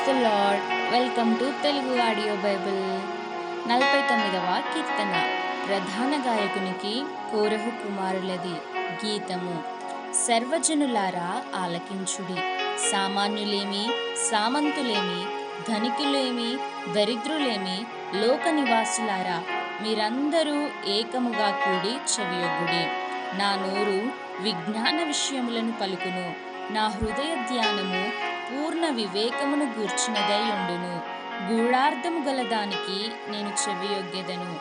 The Lord. Welcome to Telugu audio bible. 49వ కీర్తన. ప్రధాన గాయకునికి కోరహు కుమారులది. గీతము. సర్వజనులారా ఆలకించుడి. సామాన్యులేమి, సామంతులేమి, ధనికులేమి, దరిద్రులేమి, లోక నివాసులారా మీరందరూ ఏకముగా కూడి చెవియొగ్గుడి. నా నోరు విజ్ఞాన విషయములను పలుకును. నా హృదయ ధ్యానము పూర్ణ వివేకమును గూర్చినదై ఉండును. గూఢార్థము గల దానికి నేను చెవియొగ్గెదను.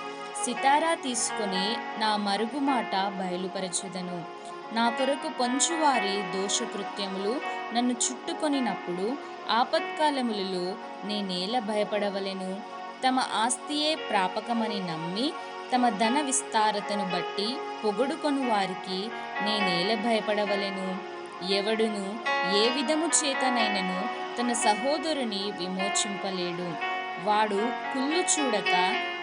సితారా తీసుకొని నా మరుగు మాట బయలుపరచెదను. నా కొరకు పొంచువారి దోషకృత్యములు నన్ను చుట్టుకొనినప్పుడు ఆపత్కాలములలో నేనేల భయపడవలెను. తమ ఆస్తియే ప్రాపకమని నమ్మి తమ ధన విస్తారతను బట్టి పొగడుకొను వారికి నేనేల భయపడవలెను. ఎవడును ఏ విధము చేతనైనను తన సహోదరుని విమోచింపలేడు. వాడు కుళ్ళు చూడక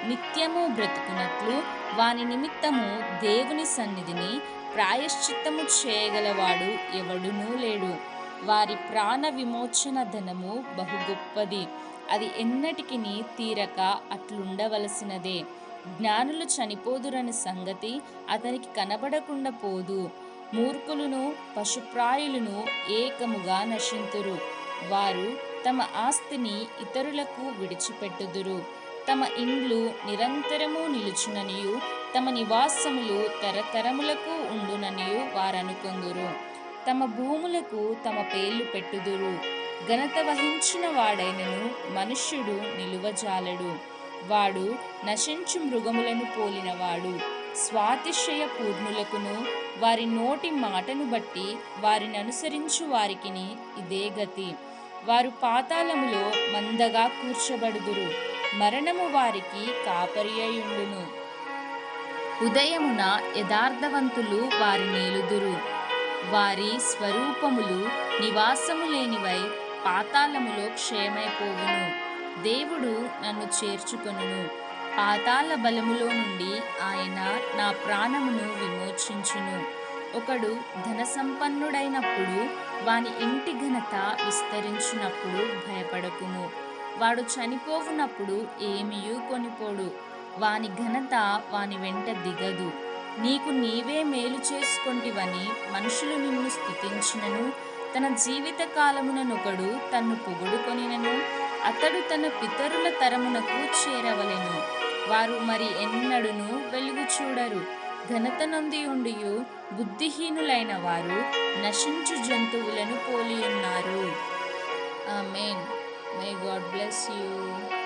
నిత్యము బ్రతుకున్నట్లు వాని నిమిత్తము దేవుని సన్నిధిని ప్రాయశ్చిత్తము చేయగలవాడు ఎవడునూ లేడు. వారి ప్రాణ విమోచన ధనము బహు గొప్పది. అది ఎన్నటికిని తీరక అట్లుండవలసినదే. జ్ఞానులు చనిపోదురని సంగతి అతనికి కనబడకుండా పోదు. మూర్ఖులను పశుప్రాయులను ఏకముగా నశింతురు. వారు తమ ఆస్తిని ఇతరులకు విడిచిపెట్టుదురు. తమ ఇండ్లు నిరంతరము నిలుచుననియు తమ నివాసములు తరతరములకు ఉండుననియు వారనుకొందురు. తమ భూములకు తమ పేర్లు పెట్టుదురు. ఘనత వహించిన వాడైనను మనుష్యుడు నిలువజాలడు. వాడు నశించు మృగములను పోలినవాడు. స్వాతిశయ పూర్ణులకును వారి నోటి మాటను బట్టి వారిని అనుసరించు వారికిని ఇదే గతి. వారు పాతాళములో మందగా కూర్చబడుదురు. మరణము వారికి కాపరి అయుండును. ఉదయమున యథార్థవంతులు వారి నేలుదురు. వారి స్వరూపములు నివాసము లేనివై పాతాళములో క్షయమైపోవును. దేవుడు నన్ను చేర్చుకొనును. పాతాళ బలములో నుండి ఆయన నా ప్రాణమును విమోచించును. ఒకడు ధన సంపన్నుడైనప్పుడు వాని ఇంటి ఘనత విస్తరించినప్పుడు భయపడకుము. వాడు చనిపోవునప్పుడు ఏమియూ కొనిపోడు. వాని ఘనత వాని వెంట దిగదు. నీకు నీవే మేలు చేసుకొంటివని మనుషులు నిన్ను స్తుతించినను, తన జీవిత కాలముననొకడు తన్ను పొగడుకొనినను అతడు తన పితరుల తరమునకు చేరవలెను. వారు మరి ఎన్నడును వెలుగు చూడరు. ఘనత నొంది ఉండియు బుద్ధిహీనులైన వారు నశించు జంతువులను పోలియున్నారు. Amen. May God bless you.